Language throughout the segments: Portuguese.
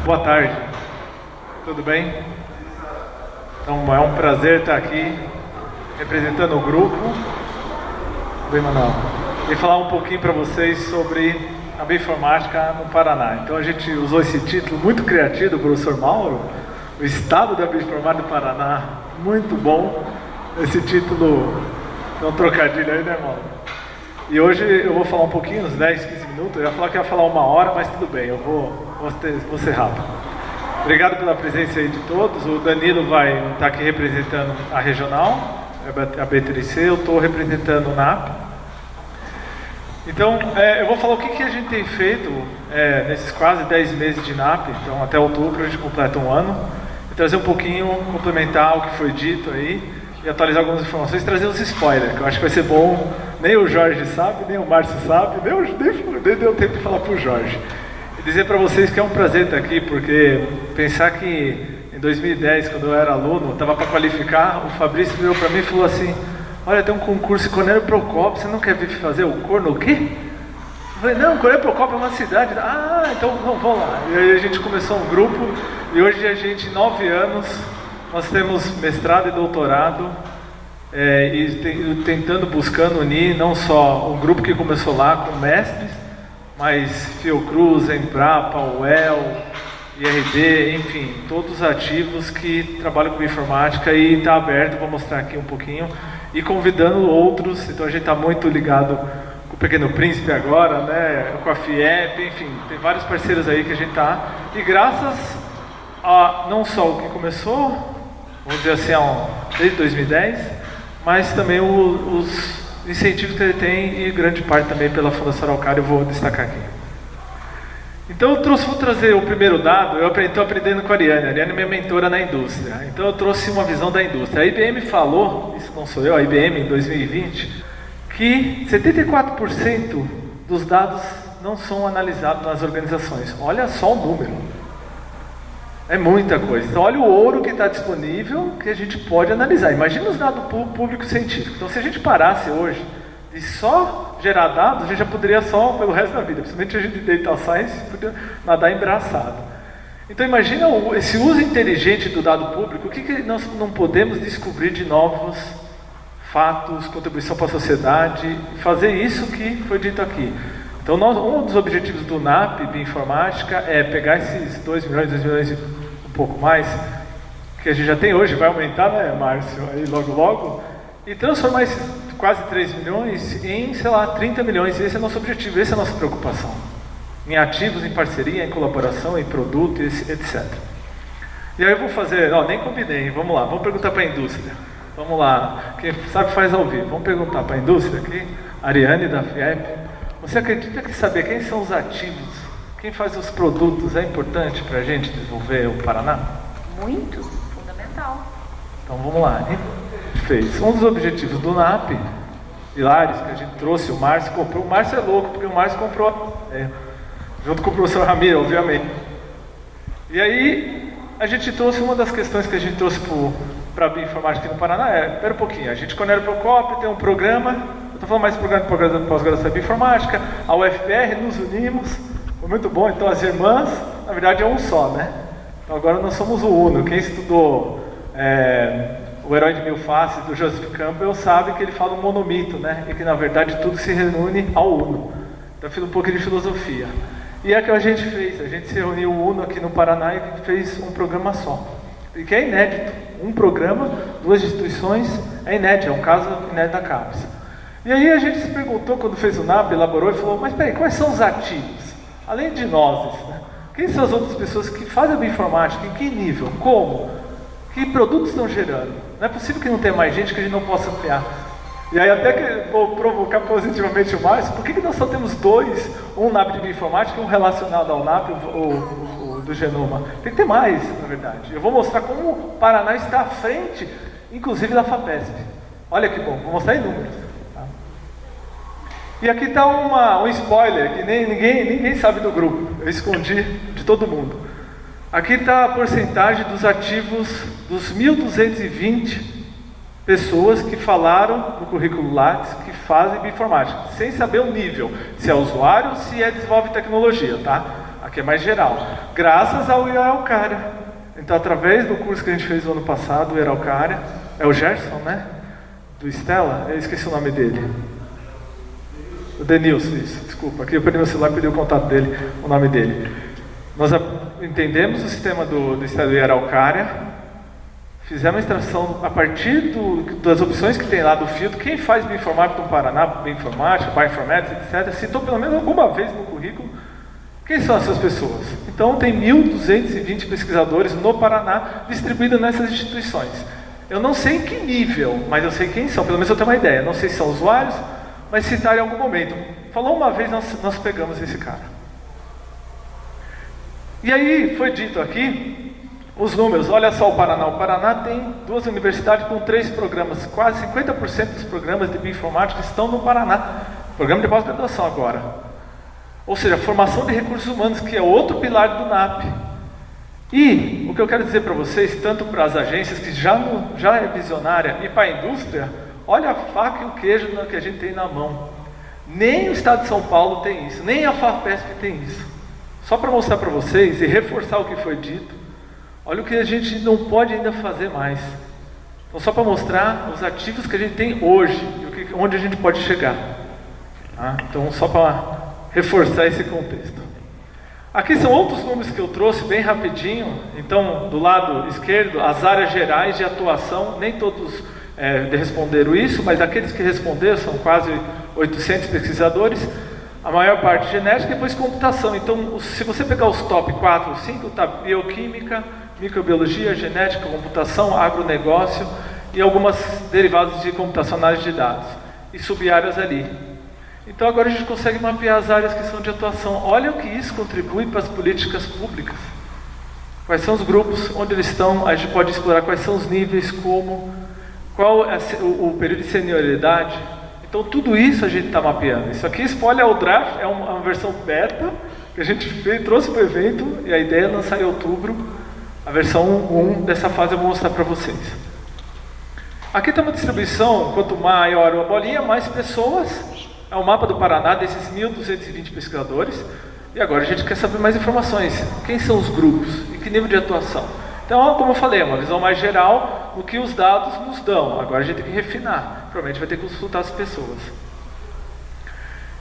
Boa tarde, tudo bem? Então é um prazer estar aqui representando o grupo. Bem, Manuel, e falar um pouquinho para vocês sobre a bioinformática no Paraná. Então a gente usou esse título muito criativo do professor Mauro, o estado da bioinformática do Paraná, muito bom. Esse título é um trocadilho aí, né, Mauro? E hoje eu vou falar um pouquinho, uns 10, 15 minutos. Eu ia falar que ia falar 1 hora, mas tudo bem, eu vou ser rápido. Obrigado pela presença aí de todos. O Danilo vai estar aqui representando a regional, a B3C, eu estou representando o NAP. Então, eu vou falar o que a gente tem feito nesses quase 10 meses de NAP. Então, até outubro a gente completa 1 ano. E trazer um pouquinho, complementar o que foi dito aí, e atualizar algumas informações, trazer uns spoilers, que eu acho que vai ser bom. Nem o Jorge sabe, nem o Márcio sabe, nem deu tempo de falar para o Jorge. E dizer para vocês que é um prazer estar aqui, porque pensar que em 2010, quando eu era aluno, estava para qualificar, o Fabrício virou para mim e falou assim: olha, tem um concurso em Cornélio Procópio, você não quer vir fazer o corno o quê? Eu falei, não, Cornélio Procópio é uma cidade. Ah, então não, vamos lá. E aí a gente começou um grupo, e hoje a gente, 9 anos, nós temos mestrado e doutorado, buscando unir não só o grupo que começou lá com mestres, mas Fiocruz, Embrapa, UEL, IRD, enfim, todos ativos que trabalham com informática, e está aberto, vou mostrar aqui um pouquinho, e convidando outros. Então a gente está muito ligado com o Pequeno Príncipe agora, né, com a FIEP, enfim, tem vários parceiros aí que a gente está, e graças a não só o que começou, vamos dizer assim, desde 2010, mas também os incentivos que ele tem, e grande parte também pela Fundação Araucária, eu vou destacar aqui. Então vou trazer o primeiro dado. Eu estou aprendendo com a Ariane é minha mentora na indústria, então eu trouxe uma visão da indústria. A IBM falou, isso não sou eu, a IBM em 2020, que 74% dos dados não são analisados nas organizações. Olha só o número. É muita coisa. Então olha o ouro que está disponível, que a gente pode analisar. Imagina os dados públicos científicos. Então se a gente parasse hoje de só gerar dados, a gente já poderia só pelo resto da vida. Principalmente a gente de Data Science, poderia nadar embraçado. Então imagina esse uso inteligente do dado público, o que nós não podemos descobrir de novos fatos, contribuição para a sociedade, fazer isso que foi dito aqui. Então um dos objetivos do NAP, Bioinformática, é pegar esses 2 milhões e um pouco mais, que a gente já tem hoje, vai aumentar, né, Márcio, aí logo, e transformar esses quase 3 milhões em, sei lá, 30 milhões. Esse é o nosso objetivo, essa é a nossa preocupação. Em ativos, em parceria, em colaboração, em produto, etc. E aí eu vou fazer, nem combinei, vamos lá, vamos perguntar para a indústria. Vamos lá, quem sabe faz ao vivo. Vamos perguntar para a indústria aqui, Ariane da FIEP. Você acredita que saber quem são os ativos, quem faz os produtos, é importante para a gente desenvolver o Paraná? Muito, fundamental. Então vamos lá. Fez um dos objetivos do NAP, pilares que a gente trouxe, o Márcio comprou. O Márcio é louco, porque o Márcio comprou, junto com o professor Ramiro, obviamente. E aí a gente trouxe, uma das questões que a gente trouxe para a bioinformática aqui no Paraná espera um pouquinho, a gente, Cornélio Procópio, tem um programa, eu estou falando mais do programa de pós-graduação de bioinformática, a UFPR, nos unimos, foi muito bom. Então as irmãs, na verdade é um só, né? Então agora nós somos o Uno. Quem estudou O Herói de Mil Faces, do Joseph Campbell, sabe que ele fala um monomito, né? E que na verdade tudo se reúne ao Uno. Então eu fiz um pouquinho de filosofia. E é o que a gente fez, a gente se reuniu o Uno aqui no Paraná e fez um programa só. E que é inédito, um programa, 2 instituições, é inédito, é um caso inédito da CAPES. E aí a gente se perguntou, quando fez o NAP, elaborou e falou, mas peraí, quais são os ativos? Além de nós, né? Quem são as outras pessoas que fazem a bioinformática? Em que nível? Como? Que produtos estão gerando? Não é possível que não tenha mais gente que a gente não possa ampliar. E aí até que vou provocar positivamente o Márcio, por que nós só temos 2, um NAP de bioinformática e um relacionado ao NAP, o do genoma? Tem que ter mais, na verdade. Eu vou mostrar como o Paraná está à frente, inclusive da FAPESP. Olha que bom, vou mostrar em números. Tá? E aqui está um spoiler, que ninguém sabe do grupo, eu escondi de todo mundo. Aqui está a porcentagem dos ativos dos 1.220 pessoas que falaram no currículo Lattes que fazem bioinformática, sem saber o nível, se é usuário ou se desenvolve tecnologia, tá? Aqui é mais geral. Graças ao Araucária. Então, através do curso que a gente fez no ano passado, o Araucária, é o Gerson, né? Do Stella, eu esqueci o nome dele. O Denilson, isso, desculpa. Aqui eu perdi meu celular e perdi o contato dele, o nome dele. Nós entendemos o sistema do Stella e Araucária, fizemos a extração a partir das opções que tem lá do filtro. Quem faz bioinformática no Paraná, bioinformática, bioinformática, etc., citou pelo menos alguma vez no currículo quem são essas pessoas. Então tem 1.220 pesquisadores no Paraná distribuídos nessas instituições. Eu não sei em que nível, mas eu sei quem são, pelo menos eu tenho uma ideia. Não sei se são usuários, mas citaram em algum momento. Falou uma vez, nós pegamos esse cara. E aí foi dito aqui os números. Olha só o Paraná. O Paraná tem 2 universidades com 3 programas. Quase 50% dos programas de bioinformática estão no Paraná. Programa de pós-graduação agora. Ou seja, formação de recursos humanos, que é outro pilar do NAP. E o que eu quero dizer para vocês, tanto para as agências, que já é visionária, e para a indústria, olha a faca e o queijo que a gente tem na mão. Nem o Estado de São Paulo tem isso, nem a FAPESP tem isso. Só para mostrar para vocês e reforçar o que foi dito, olha o que a gente não pode ainda fazer mais. Então, só para mostrar os ativos que a gente tem hoje e onde a gente pode chegar. Tá? Então, só para reforçar esse contexto. Aqui são outros números que eu trouxe bem rapidinho. Então, do lado esquerdo, as áreas gerais de atuação, nem todos responderam isso, mas aqueles que responderam, são quase 800 pesquisadores, a maior parte genética e depois computação. Então, se você pegar os top 4 ou 5, está bioquímica, microbiologia, genética, computação, agronegócio e algumas derivadas de computação na área de dados. E sub-áreas ali. Então agora a gente consegue mapear as áreas que são de atuação. Olha o que isso contribui para as políticas públicas. Quais são os grupos, onde eles estão, a gente pode explorar quais são os níveis, qual é o período de senioridade. Então tudo isso a gente está mapeando. Isso aqui, spoiler, é o draft, é uma versão beta que a gente trouxe para o evento e a ideia é lançar em outubro. A versão 1 dessa fase eu vou mostrar para vocês. Aqui está uma distribuição, quanto maior a bolinha, mais pessoas. É o mapa do Paraná desses 1.220 pesquisadores. E agora a gente quer saber mais informações. Quem são os grupos? E que nível de atuação? Então, como eu falei, é uma visão mais geral do que os dados nos dão. Agora a gente tem que refinar. Provavelmente vai ter que consultar as pessoas.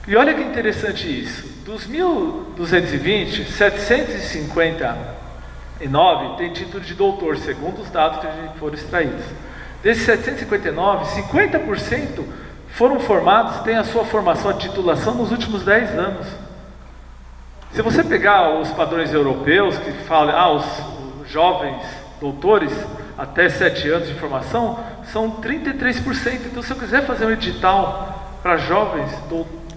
E olha que interessante isso. Dos 1.220, 759 têm título de doutor, segundo os dados que foram extraídos. Desses 759, 50% foram formados, têm a sua formação, a titulação nos últimos 10 anos. Se você pegar os padrões europeus que falam, os jovens doutores até 7 anos de formação, são 33%. Então, se eu quiser fazer um edital para jovens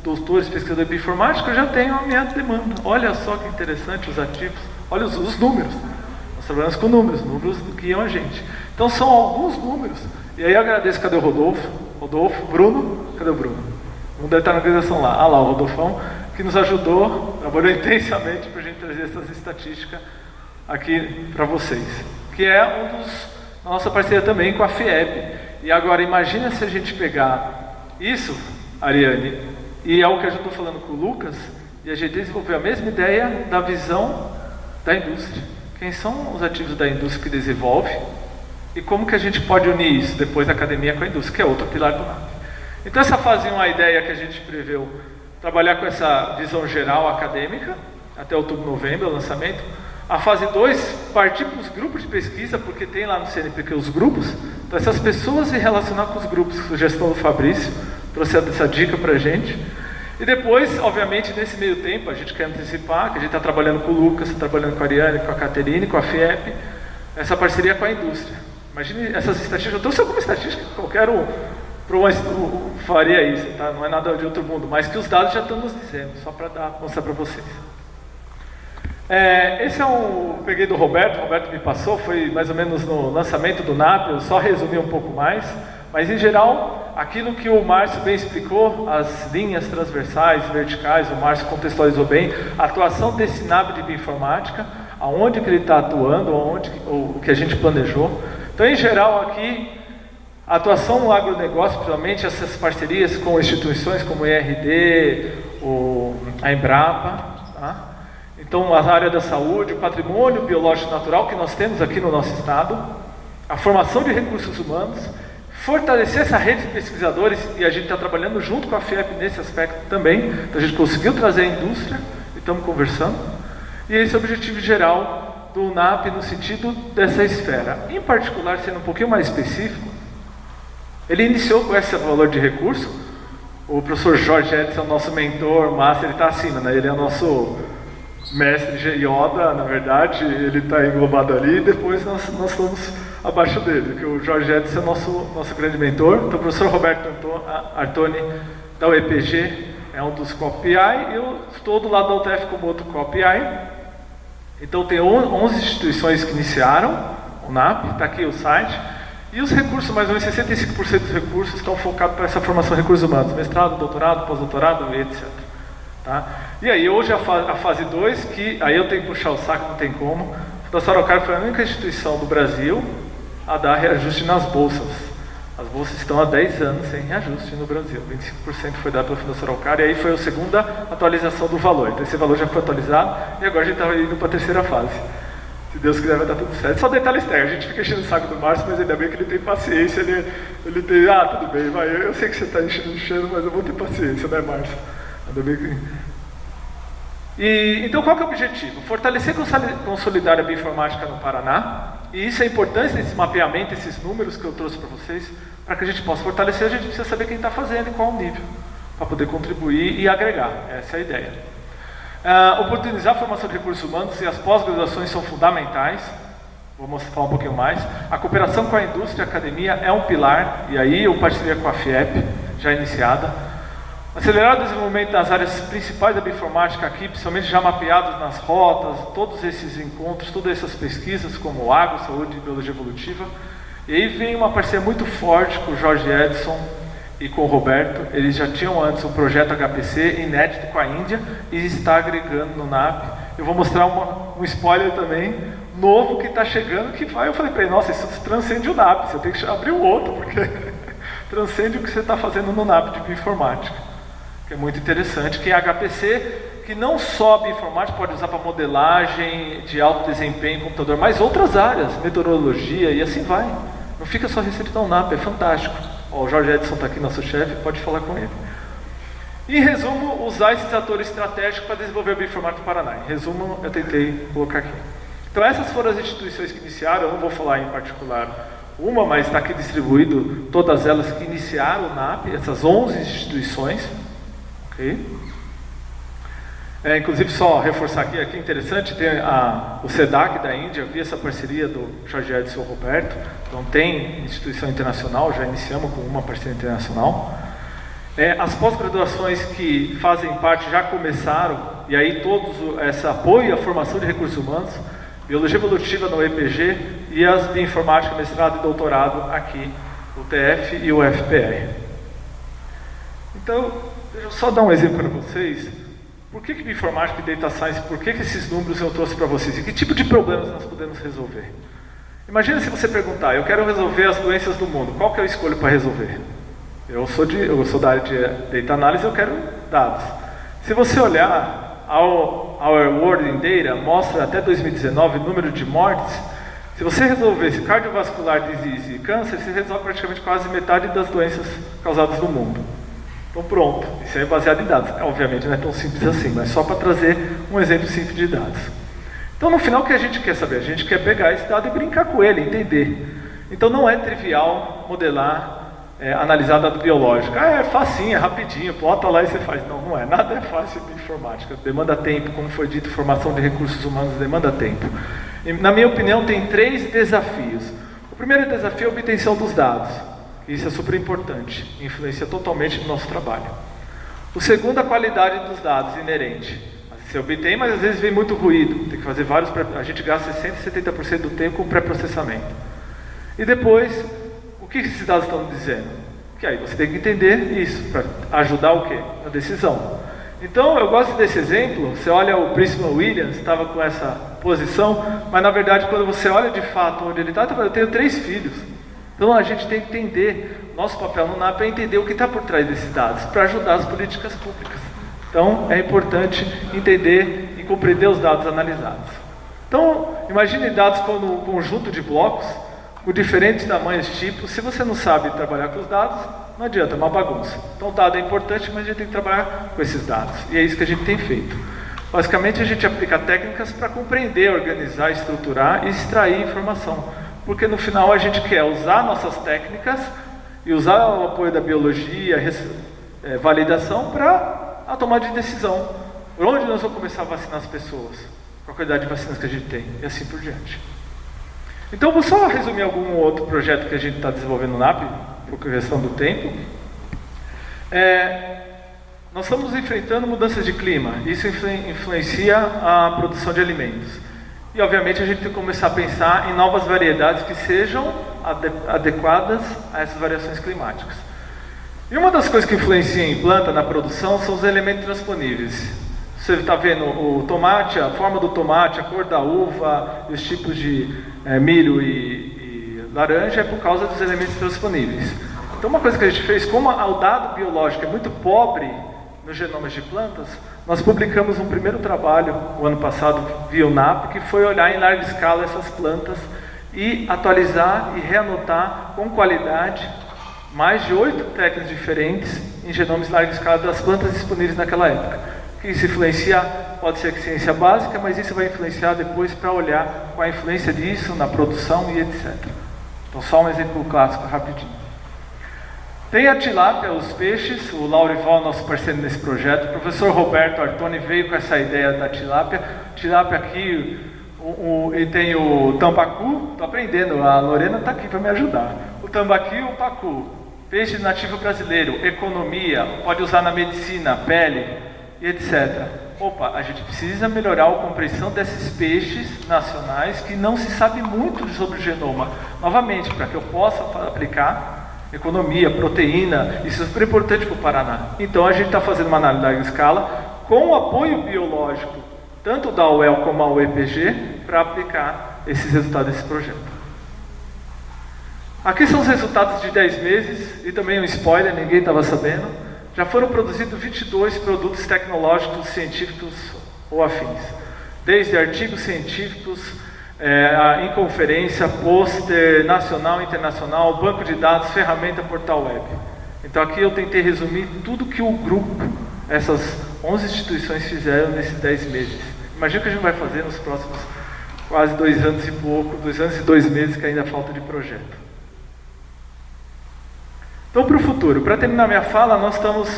doutores, pesquisadores de bioinformática, eu já tenho a minha demanda. Olha só que interessante os ativos. Olha os números. Nós trabalhamos com números que guiam a gente. Então, são alguns números. E aí eu agradeço, cadê o Rodolfo? Bruno, cadê o Bruno? Não deve estar na organização lá. Ah lá, o Rodolfão, que nos ajudou, trabalhou intensamente para a gente trazer essas estatísticas aqui para vocês. Que é a nossa parceria também com a FIEB. E agora, imagina se a gente pegar isso, Ariane, e é o que a gente está falando com o Lucas, e a gente desenvolveu a mesma ideia da visão da indústria. Quem são os ativos da indústria que desenvolve? E como que a gente pode unir isso depois da academia com a indústria, que é outro pilar do NAP. Então essa fase 1, a ideia que a gente preveu, trabalhar com essa visão geral acadêmica, até outubro, novembro, o lançamento. A fase 2, partir para os grupos de pesquisa, porque tem lá no CNPq os grupos, então essas pessoas se relacionar com os grupos, sugestão do Fabrício, trouxe essa dica para a gente. E depois, obviamente, nesse meio tempo, a gente quer antecipar, que a gente está trabalhando com o Lucas, está trabalhando com a Ariane, com a Caterine, com a FIEP, essa parceria com a indústria. Imagine essas estatísticas, eu trouxe alguma estatística, qualquer um faria isso, tá? Não é nada de outro mundo, mas que os dados já estão nos dizendo, só para mostrar para vocês. Esse peguei do Roberto, o Roberto me passou, foi mais ou menos no lançamento do NAP, eu só resumi um pouco mais, mas em geral, aquilo que o Márcio bem explicou, as linhas transversais, verticais, o Márcio contextualizou bem, a atuação desse NAP de bioinformática, aonde que ele está atuando, o que a gente planejou. Então, em geral, aqui, a atuação no agronegócio, principalmente essas parcerias com instituições como o IRD, a Embrapa, tá? Então, a área da saúde, o patrimônio biológico natural que nós temos aqui no nosso estado, a formação de recursos humanos, fortalecer essa rede de pesquisadores, e a gente está trabalhando junto com a FIEP nesse aspecto também. Então, a gente conseguiu trazer a indústria, e estamos conversando, e esse é o objetivo geral do UNAP no sentido dessa esfera. Em particular, sendo um pouquinho mais específico, ele iniciou com esse valor de recurso. O professor Jorge Edson, nosso mentor, master, ele está acima, né? Ele é o nosso mestre Yoda, na verdade, ele está englobado ali, e depois nós estamos abaixo dele, que o Jorge Edson é nosso grande mentor. Então, o professor Roberto Artoni, da UEPG, é um dos COPI, e eu estou do lado da UTF como outro COPI. Então, tem 11 instituições que iniciaram o NAP, está aqui o site, e os recursos, mais ou menos 65% dos recursos estão focados para essa formação de recursos humanos, mestrado, doutorado, pós-doutorado, etc. Tá? E aí, hoje a fase 2, que aí eu tenho que puxar o saco, não tem como. A Fundação Araucária foi a única instituição do Brasil a dar reajuste nas bolsas. As bolsas estão há 10 anos sem reajuste no Brasil. 25% foi dado pela Fundação Araucária, e aí foi a segunda atualização do valor. Então, esse valor já foi atualizado, e agora a gente está indo para a terceira fase. Se Deus quiser, vai dar tudo certo. Só detalhes técnicos, a gente fica enchendo o saco do Márcio, mas ainda bem que ele tem paciência, ele tem, tudo bem, vai, eu sei que você está enchendo, mas eu vou ter paciência, né, Márcio? Ainda bem que... Então, qual que é o objetivo? Fortalecer e consolidar a bioinformática no Paraná, e isso é importante, esse mapeamento, esses números que eu trouxe para vocês, para que a gente possa fortalecer, a gente precisa saber quem está fazendo e qual o nível, para poder contribuir e agregar, essa é a ideia. Oportunizar a formação de recursos humanos, e as pós-graduações são fundamentais, vou falar um pouquinho mais. A cooperação com a indústria e a academia é um pilar, e aí eu parceria com a FIEP, já iniciada. Acelerar o desenvolvimento das áreas principais da bioinformática aqui, principalmente já mapeados nas rotas, todos esses encontros, todas essas pesquisas, como agro, saúde e biologia evolutiva. E aí vem uma parceria muito forte com o Jorge Edson e com o Roberto. Eles já tinham antes um projeto HPC inédito com a Índia, e está agregando no NAP. Eu vou mostrar um spoiler também, novo, que está chegando, que vai. Eu falei para ele, nossa, isso transcende o NAP, você tem que abrir o outro, porque transcende o que você está fazendo no NAP de bioinformática. Que é muito interessante, que é HPC, que não só a bioinformática pode usar para modelagem de alto desempenho em computador, mas outras áreas, meteorologia e assim vai. Não fica só restrito ao NAP, é fantástico. O Jorge Edson está aqui, nosso chefe, pode falar com ele. Em resumo, usar esses atores estratégicos para desenvolver a bioinformática do Paraná. Em resumo, eu tentei colocar aqui. Então, essas foram as instituições que iniciaram, eu não vou falar em particular uma, mas está aqui distribuído todas elas que iniciaram o NAP, essas 11 instituições. Okay. Inclusive, só reforçar aqui é interessante, tem o SEDAC da Índia, via essa parceria do Jorge Edson e Roberto, então tem instituição internacional, já iniciamos com uma parceria internacional. As pós-graduações que fazem parte já começaram, e aí todos esse apoio à formação de recursos humanos, biologia evolutiva no EPG, e as bioinformática, mestrado e doutorado aqui, o TF e o FPR. Então, deixa eu só dar um exemplo para vocês. Por que bioinformática e data science, por que esses números eu trouxe para vocês? E que tipo de problemas nós podemos resolver? Imagina se você perguntar, eu quero resolver as doenças do mundo, qual que eu escolho para resolver? Eu sou da área de data análise, eu quero dados. Se você olhar, Our World in Data mostra até 2019 o número de mortes. Se você resolvesse cardiovascular disease e câncer, você resolve praticamente quase metade das doenças causadas no mundo. Então pronto, isso é baseado em dados. Obviamente não é tão simples assim, mas só para trazer um exemplo simples de dados. Então no final o que a gente quer saber? A gente quer pegar esse dado e brincar com ele, entender. Então não é trivial modelar, analisar dado biológico. É facinho, é rapidinho, plota lá e você faz. Não, não é. Nada é fácil em informática. Demanda tempo, como foi dito, formação de recursos humanos demanda tempo. E, na minha opinião, tem 3 desafios. O primeiro desafio é a obtenção dos dados. Isso é super importante, influencia totalmente no nosso trabalho. O segundo, a qualidade dos dados inerente. Você obtém, mas às vezes vem muito ruído, tem que fazer vários, a gente gasta 60-70% do tempo com pré-processamento. E depois, o que esses dados estão dizendo? Que aí você tem que entender isso, para ajudar o quê? Na decisão. Então, eu gosto desse exemplo, você olha o Príncipe Williams, estava com essa posição, mas na verdade, quando você olha de fato onde ele está, eu tenho 3 filhos. Então a gente tem que entender, nosso papel no NAP é entender o que está por trás desses dados, para ajudar as políticas públicas. Então é importante entender e compreender os dados analisados. Então, imagine dados como um conjunto de blocos com diferentes tamanhos e tipos. Se você não sabe trabalhar com os dados, não adianta, é uma bagunça. Então, o dado é importante, mas a gente tem que trabalhar com esses dados. E é isso que a gente tem feito. Basicamente, a gente aplica técnicas para compreender, organizar, estruturar e extrair informação. Porque no final a gente quer usar nossas técnicas e usar o apoio da biologia, validação para a tomada de decisão. Por onde nós vamos começar a vacinar as pessoas? Com a quantidade de vacinas que a gente tem e assim por diante. Então, vou só resumir algum outro projeto que a gente está desenvolvendo no NAP, por questão do tempo. Nós estamos enfrentando mudanças de clima. Isso influencia a produção de alimentos. E, obviamente, a gente tem que começar a pensar em novas variedades que sejam adequadas a essas variações climáticas. E uma das coisas que influencia em planta, na produção, são os elementos transponíveis. Você está vendo o tomate, a forma do tomate, a cor da uva, os tipos de milho e laranja é por causa dos elementos transponíveis. Então, uma coisa que a gente fez, como o dado biológico é muito pobre nos genomas de plantas, nós publicamos um primeiro trabalho, o ano passado, via UNAP, que foi olhar em larga escala essas plantas e atualizar e reanotar com qualidade mais de 8 técnicas diferentes em genomas em larga escala das plantas disponíveis naquela época. Que isso influencia, pode ser que ciência básica, mas isso vai influenciar depois para olhar qual a influência disso na produção e etc. Então, só um exemplo clássico, rapidinho. Tem a tilápia, os peixes, o Laurival, nosso parceiro nesse projeto, o professor Roberto Artoni veio com essa ideia da tilápia. Tilápia aqui, e tem o tambacu, estou aprendendo, a Lorena está aqui para me ajudar. O tambaqui e o pacu, peixe nativo brasileiro, economia, pode usar na medicina, pele, e etc. Opa, a gente precisa melhorar a compreensão desses peixes nacionais que não se sabe muito sobre o genoma. Novamente, para que eu possa aplicar economia, proteína, isso é super importante para o Paraná. Então, a gente está fazendo uma análise em larga escala com o apoio biológico, tanto da UEL como da UEPG, para aplicar esses resultados desse projeto. Aqui são os resultados de 10 meses, e também um spoiler, ninguém estava sabendo. Já foram produzidos 22 produtos tecnológicos, científicos ou afins. Desde artigos científicos, em conferência, pôster nacional e internacional, banco de dados, ferramenta, portal web. Então aqui eu tentei resumir tudo que o grupo, essas 11 instituições fizeram nesses 10 meses. Imagina o que a gente vai fazer nos próximos quase 2 anos e pouco, 2 anos e 2 meses que ainda falta de projeto. Então, para o futuro, para terminar minha fala, nós estamos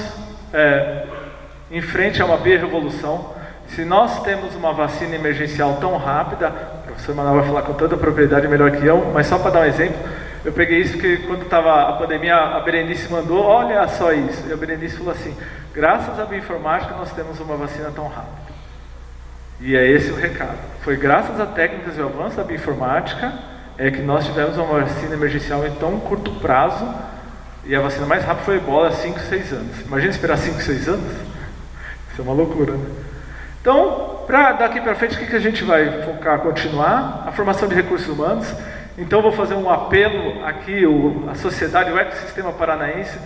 em frente a uma biorevolução. Se nós temos uma vacina emergencial tão rápida, o professor Manuel vai falar com tanta propriedade melhor que eu, mas só para dar um exemplo, eu peguei isso porque quando estava a pandemia, a Berenice mandou, olha só isso, e a Berenice falou assim, graças à bioinformática nós temos uma vacina tão rápida. E é esse o recado. Foi graças a técnicas e ao avanço da bioinformática que nós tivemos uma vacina emergencial em tão curto prazo. E a vacina mais rápida foi a Ebola há 5, 6 anos. Imagina esperar 5, 6 anos? Isso é uma loucura, né? Então, daqui para frente, o que a gente vai focar? Continuar a formação de recursos humanos. Então, vou fazer um apelo aqui, a sociedade, o ecossistema paranaense.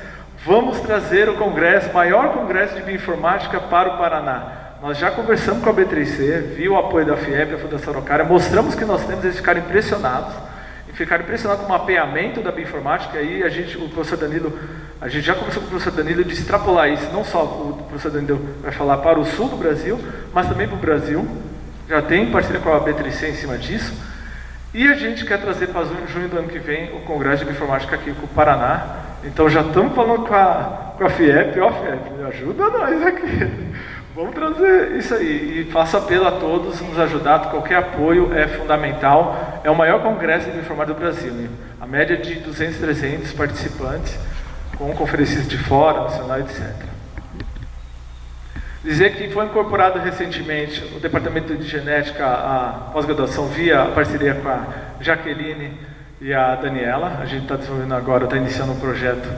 Vamos trazer o congresso, maior congresso de bioinformática para o Paraná. Nós já conversamos com a B3C, viu o apoio da FIEP, da Fundação Araucária, mostramos que nós temos, eles ficaram impressionados. Ficaram impressionados com o mapeamento da bioinformática. Aí a gente já conversou com o professor Danilo de extrapolar isso, não só o professor Danilo vai falar para o sul do Brasil, mas também para o Brasil. Já tem parceria com a B3C em cima disso. E a gente quer trazer para junho do ano que vem o Congresso de Bioinformática aqui com o Paraná. Então já estamos falando com a FIEP, FIEP, ajuda nós aqui. Vamos trazer isso aí, e faço apelo a todos nos ajudar, qualquer apoio é fundamental. É o maior congresso de bioinformática do Brasil, né? A média de 200, 300 participantes, com conferências de fora, nacional, etc. Dizer que foi incorporado recentemente o Departamento de Genética, a pós-graduação, via a parceria com a Jaqueline e a Daniela. A gente está desenvolvendo agora, está iniciando um projeto,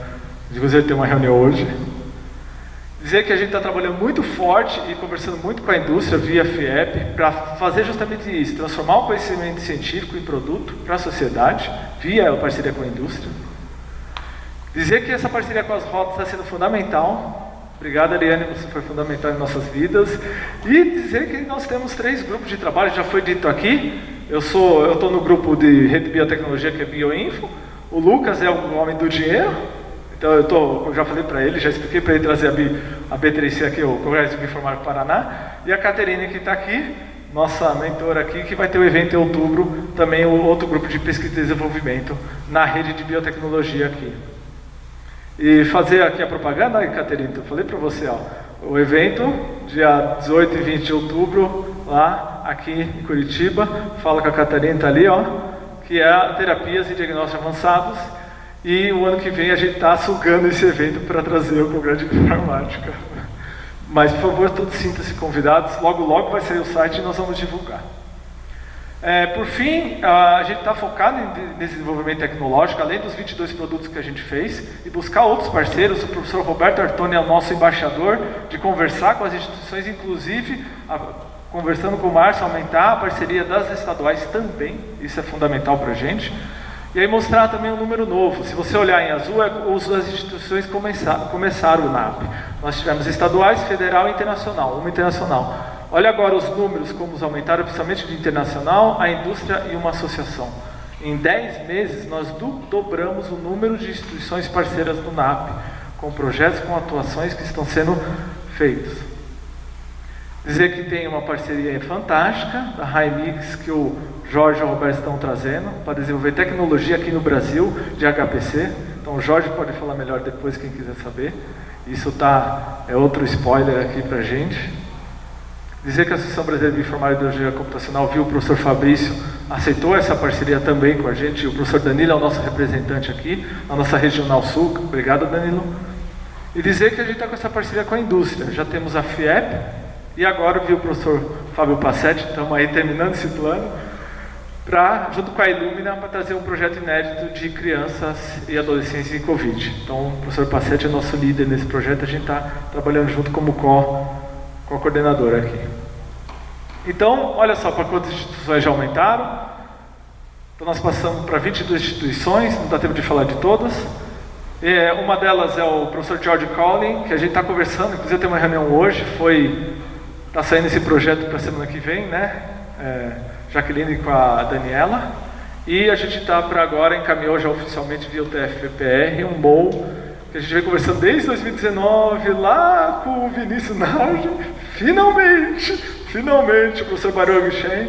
inclusive tem uma reunião hoje. Dizer que a gente está trabalhando muito forte e conversando muito com a indústria via FIEP para fazer justamente isso, transformar o conhecimento científico em produto para a sociedade, via a parceria com a indústria. Dizer que essa parceria com as rotas está sendo fundamental. Obrigado, Ariane, você foi fundamental em nossas vidas. E dizer que nós temos 3 grupos de trabalho, já foi dito aqui. Eu estou no grupo de rede de biotecnologia, que é Bioinfo. O Lucas é o homem do dinheiro. Então eu já falei para ele, já expliquei para ele trazer a B3C aqui, o Congresso de Bioinformática do Paraná. E a Caterine, que está aqui, nossa mentora aqui, que vai ter o evento em outubro, também o outro grupo de pesquisa e desenvolvimento na rede de biotecnologia aqui. E fazer aqui a propaganda, aí, Caterina, eu falei para você, ó, o evento, dia 18 e 20 de outubro, lá, aqui em Curitiba, fala com a Catarina, tá ali, ó, que é terapias e diagnósticos avançados, e o ano que vem a gente está sugando esse evento para trazer o Congresso de Bioinformática. Mas, por favor, todos sintam-se convidados, logo logo vai sair o site e nós vamos divulgar. Por fim, a gente está focado nesse desenvolvimento tecnológico, além dos 22 produtos que a gente fez, e buscar outros parceiros. O professor Roberto Artoni é o nosso embaixador, de conversar com as instituições, inclusive, conversando com o Márcio, aumentar a parceria das estaduais também, isso é fundamental para a gente. E aí mostrar também um número novo. Se você olhar em azul, as instituições começaram o NAP. Nós tivemos estaduais, federal e internacional, uma internacional. Olha agora os números, como os aumentaram, principalmente de internacional, a indústria e uma associação. Em 10 meses, nós dobramos o número de instituições parceiras do NAP, com projetos, com atuações que estão sendo feitos. Dizer que tem uma parceria fantástica, da Raimix, que o Jorge e o Roberto estão trazendo, para desenvolver tecnologia aqui no Brasil, de HPC. Então o Jorge pode falar melhor depois, quem quiser saber. Isso é outro spoiler aqui para a gente. Dizer que a Associação Brasileira de Bioinformática e Biologia Computacional viu o professor Fabrício, aceitou essa parceria também com a gente, e o professor Danilo é o nosso representante aqui, na nossa Regional Sul. Obrigado, Danilo. E dizer que a gente está com essa parceria com a indústria. Já temos a FIEP, e agora viu o professor Fábio Passetti, estamos aí terminando esse plano, junto com a Illumina, para trazer um projeto inédito de crianças e adolescentes em Covid. Então, o professor Passetti é nosso líder nesse projeto, a gente está trabalhando junto como com a coordenadora aqui. Então, olha só para quantas instituições já aumentaram. Então nós passamos para 22 instituições, não dá tempo de falar de todas. Uma delas é o professor George Collin, que a gente está conversando, inclusive tem uma reunião hoje, está saindo esse projeto para a semana que vem, né? Jaqueline com a Daniela. E a gente está para agora, encaminhou já oficialmente via o TFPR, um MOU, que a gente vem conversando desde 2019, lá com o Vinícius Nardi. Finalmente, o professor Baruch Shen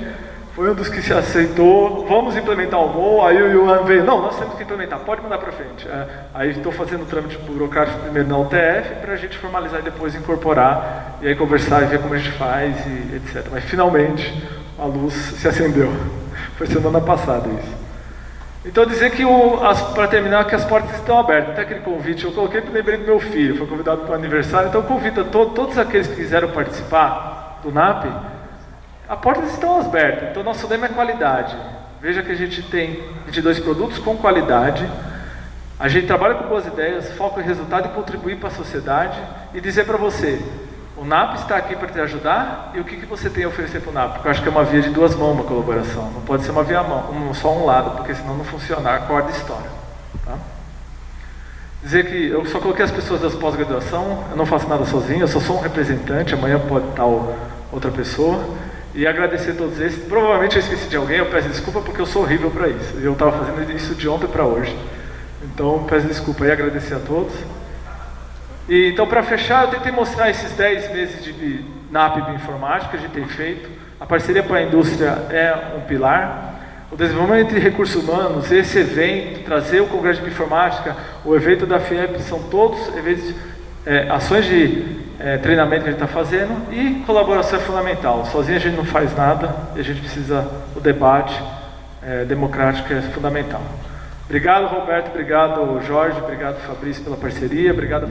foi um dos que se aceitou. Vamos implementar o MOU. Aí o Yuan veio, não, nós temos que implementar, pode mandar para frente. Aí estou fazendo o trâmite burocrático primeiro na UTF, para a gente formalizar e depois incorporar, e aí conversar e ver como a gente faz, e etc. Mas finalmente a luz se acendeu. Foi semana passada isso. Então dizer que, para terminar, que as portas estão abertas. Até aquele convite, eu coloquei para lembrei do meu filho, foi convidado para o aniversário, então convido todos aqueles que quiseram participar do NAP, as portas estão abertas. Então nosso lema é qualidade. Veja que a gente tem 22 produtos com qualidade, a gente trabalha com boas ideias, foca em resultado e contribuir para a sociedade, e dizer para você, o NAP está aqui para te ajudar, e o que você tem a oferecer para o NAP? Porque eu acho que é uma via de duas mãos uma colaboração, não pode ser uma via mão, só um lado, porque senão não funciona, acorda a história. Tá? Dizer que eu só coloquei as pessoas das pós-graduação, eu não faço nada sozinho, eu só sou um representante, amanhã pode estar outra pessoa, e agradecer a todos esses. Provavelmente eu esqueci de alguém, eu peço desculpa porque eu sou horrível para isso, eu estava fazendo isso de ontem para hoje, então peço desculpa e agradecer a todos. E, então, para fechar, eu tentei mostrar esses 10 meses de NAP Bioinformática que a gente tem feito. A parceria com a indústria é um pilar. O desenvolvimento de recursos humanos, esse evento, trazer o Congresso de Bioinformática, o evento da FIEP, são todos eventos, ações de treinamento que a gente está fazendo, e colaboração é fundamental. Sozinho a gente não faz nada, e a gente precisa, o debate democrático é fundamental. Obrigado, Roberto, obrigado, Jorge, obrigado, Fabrício, pela parceria, obrigado.